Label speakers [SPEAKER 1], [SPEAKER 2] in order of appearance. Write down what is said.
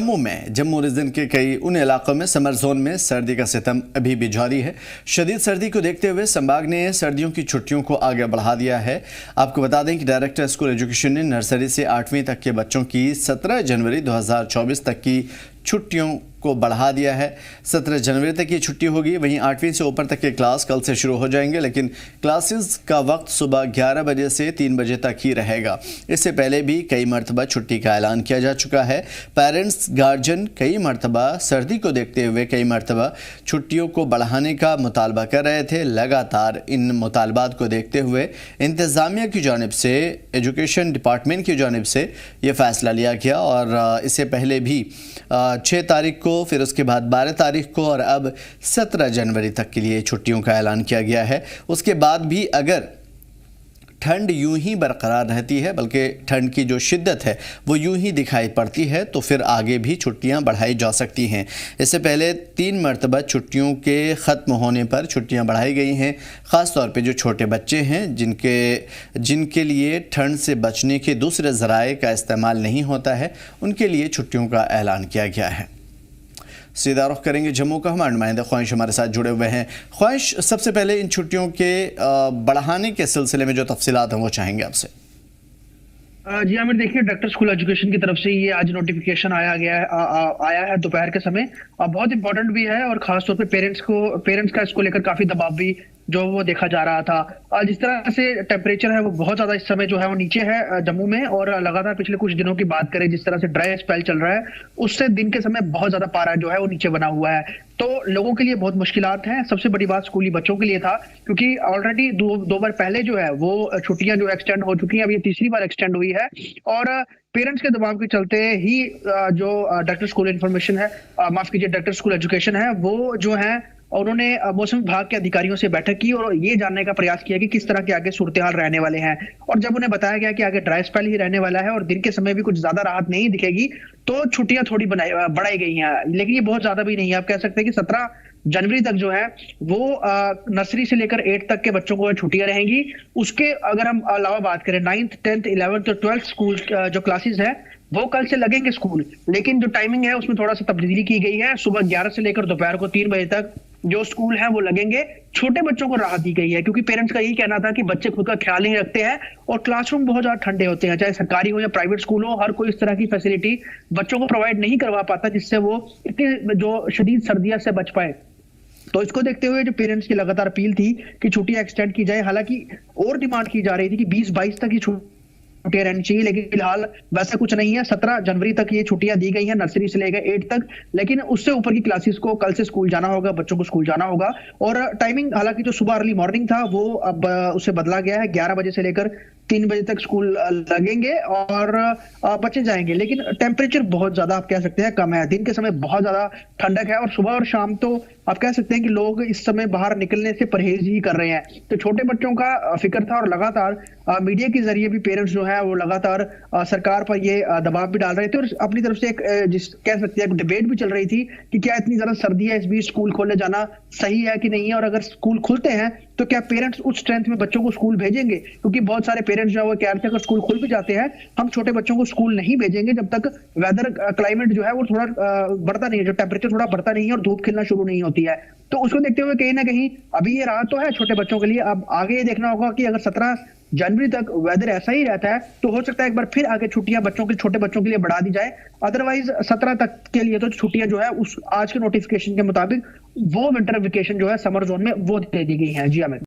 [SPEAKER 1] जम्मू में जम्मू रीजन के कई उन इलाकों में समर जोन में सर्दी का सितम अभी भी जारी है। शदीद सर्दी को देखते हुए संभाग ने सर्दियों की छुट्टियों को आगे बढ़ा दिया है। आपको बता दें कि डायरेक्टर स्कूल एजुकेशन ने नर्सरी से 8वीं तक के बच्चों की 17 जनवरी 2024 तक की छुट्टियों को बढ़ा दिया है। 17 जनवरी तक ये छुट्टी होगी। वहीं 8वीं से ऊपर तक के क्लास कल से शुरू हो जाएंगे, लेकिन क्लासेस का वक्त सुबह 11 बजे से 3 बजे तक ही रहेगा। इससे पहले भी कई मरतबा छुट्टी का ऐलान किया जा चुका है। पेरेंट्स गार्जियन कई मरतबा सर्दी को देखते हुए कई मरतबा छुट्टियों को बढ़ाने का मुतालबा कर रहे थे। लगातार इन मुतालबात को देखते हुए इंतज़ामिया की जानिब से, एजुकेशन डिपार्टमेंट की जानिब से ये फ़ैसला लिया गया और इससे पहले भी 6 तारीख को, फिर उसके बाद 12 तारीख को और अब 17 जनवरी तक के लिए छुट्टियों का ऐलान किया गया है। उसके बाद भी अगर ठंड यूं ही बरकरार रहती है, बल्कि ठंड की जो शिद्दत है वो यूं ही दिखाई पड़ती है, तो फिर आगे भी छुट्टियां बढ़ाई जा सकती हैं। इससे पहले 3 मरतबा छुट्टियों के ख़त्म होने पर छुट्टियां बढ़ाई गई हैं। ख़ास तौर पे जो छोटे बच्चे हैं जिनके लिए ठंड से बचने के दूसरे ज़राए का इस्तेमाल नहीं होता है, उनके लिए छुट्टियों का ऐलान किया गया है। सीधा रुख करेंगे जम्मू का। हमारे नुमाइंदे ख्वाहिश हमारे साथ जुड़े हुए हैं। ख्वाहिश, सबसे पहले इन छुट्टियों के बढ़ाने के सिलसिले में जो तफसीलात हैं वो चाहेंगे आपसे।
[SPEAKER 2] जी आमिर, देखिए डायरेक्टर स्कूल एजुकेशन की तरफ से ये आज नोटिफिकेशन आया है दोपहर के समय। बहुत इंपॉर्टेंट भी है और खास तौर पे पेरेंट्स का इसको लेकर काफी दबाव भी जो वो देखा जा रहा था। जिस तरह से टेम्परेचर है वो बहुत ज्यादा इस समय जो है वो नीचे है जम्मू में, और लगातार पिछले कुछ दिनों की बात करें, जिस तरह से ड्राई स्पेल चल रहा है, उससे दिन के समय बहुत ज्यादा पारा जो है वो नीचे बना हुआ है। तो लोगों के लिए बहुत मुश्किलात हैं। सबसे बड़ी बात स्कूली बच्चों के लिए था, क्योंकि ऑलरेडी दो बार पहले जो है वो छुट्टियां जो एक्सटेंड हो चुकी हैं, अब ये तीसरी बार एक्सटेंड हुई है। और पेरेंट्स के दबाव के चलते ही जो डायरेक्टर स्कूल इन्फॉर्मेशन है, माफ कीजिए डायरेक्टर स्कूल एजुकेशन है, वो जो है उन्होंने मौसम विभाग के अधिकारियों से बैठक की और ये जानने का प्रयास किया कि किस तरह के आगे सूरत हाल रहने वाले हैं। और जब उन्हें बताया गया कि आगे ड्राई स्पेल ही रहने वाला है और दिन के समय भी कुछ ज्यादा राहत नहीं दिखेगी, तो छुट्टियां थोड़ी बढ़ाई गई हैं, लेकिन ये बहुत ज्यादा भी नहीं है। आप कह सकते हैं कि 17 जनवरी तक जो है वो नर्सरी से लेकर 8 तक के बच्चों को छुट्टियां रहेंगी। उसके अगर हम अलावा बात करें 9th, 10th, 11th और 12th स्कूल जो क्लासेस है वो कल से लगेंगे स्कूल, लेकिन जो टाइमिंग है उसमें थोड़ा सा तब्दीली की गई है। सुबह 11 से लेकर दोपहर को 3 बजे तक जो स्कूल है वो लगेंगे। छोटे बच्चों को राहत दी गई है, क्योंकि पेरेंट्स का यही कहना था कि बच्चे खुद का ख्याल नहीं रखते हैं और क्लासरूम बहुत ज्यादा ठंडे होते हैं, चाहे सरकारी हो या प्राइवेट स्कूल हो, हर कोई इस तरह की फैसिलिटी बच्चों को प्रोवाइड नहीं करवा पाता जिससे वो इतनी जो शदीद सर्दियों से बच पाए। तो इसको देखते हुए जो पेरेंट्स की लगातार अपील थी कि छुट्टियां एक्सटेंड की जाए। हालांकि और डिमांड की जा रही थी कि 20-22 तक ही छुट्टियां रहनी चाहिए, लेकिन फिलहाल वैसा कुछ नहीं है। 17 जनवरी तक ये छुट्टियां दी गई हैं नर्सरी से लेकर 8 तक, लेकिन उससे ऊपर की क्लासेस को कल से स्कूल जाना होगा, बच्चों को स्कूल जाना होगा। और टाइमिंग हालांकि जो सुबह अर्ली मॉर्निंग था वो अब उससे बदला गया है। 11 बजे से लेकर 3 बजे तक स्कूल लगेंगे और बच्चे जाएंगे, लेकिन टेम्परेचर बहुत ज्यादा आप कह सकते हैं कम है। दिन के समय बहुत ज्यादा ठंडक है और सुबह और शाम तो आप कह सकते हैं कि लोग इस समय बाहर निकलने से परहेज ही कर रहे हैं। तो छोटे बच्चों का फिक्र था और लगातार मीडिया के जरिए भी पेरेंट्स जो है वो लगातार सरकार पर ये दबाव भी डाल रहे थे और अपनी तरफ से एक कह सकते हैं डिबेट भी चल रही थी कि क्या इतनी ज्यादा सर्दी है, इस बीच स्कूल खोले जाना सही है कि नहीं है, और अगर स्कूल खुलते हैं तो क्या पेरेंट्स उस स्ट्रेंथ में बच्चों को स्कूल भेजेंगे। क्योंकि बहुत सारे पेरेंट्स जो है वो कह रहे थे अगर स्कूल खुल भी जाते हैं हम छोटे बच्चों को स्कूल नहीं भेजेंगे जब तक वेदर क्लाइमेट जो है वो थोड़ा बढ़ता नहीं है, जो टेम्परेचर थोड़ा बढ़ता नहीं है और धूप खिलना शुरू नहीं होती है। तो उसको देखते हुए कहीं ना कहीं अभी ये राहत तो है छोटे बच्चों के लिए। अब आगे ये देखना होगा कि अगर 17 जनवरी तक वेदर ऐसा ही रहता है तो हो सकता है एक बार फिर आगे छुट्टियां छोटे बच्चों के लिए बढ़ा दी जाए। अदरवाइज 17 तक के लिए तो छुट्टियां जो है उस आज के नोटिफिकेशन के मुताबिक वो विंटर वेकेशन जो है समर जोन में वो दे दी गई है। जी आमिर।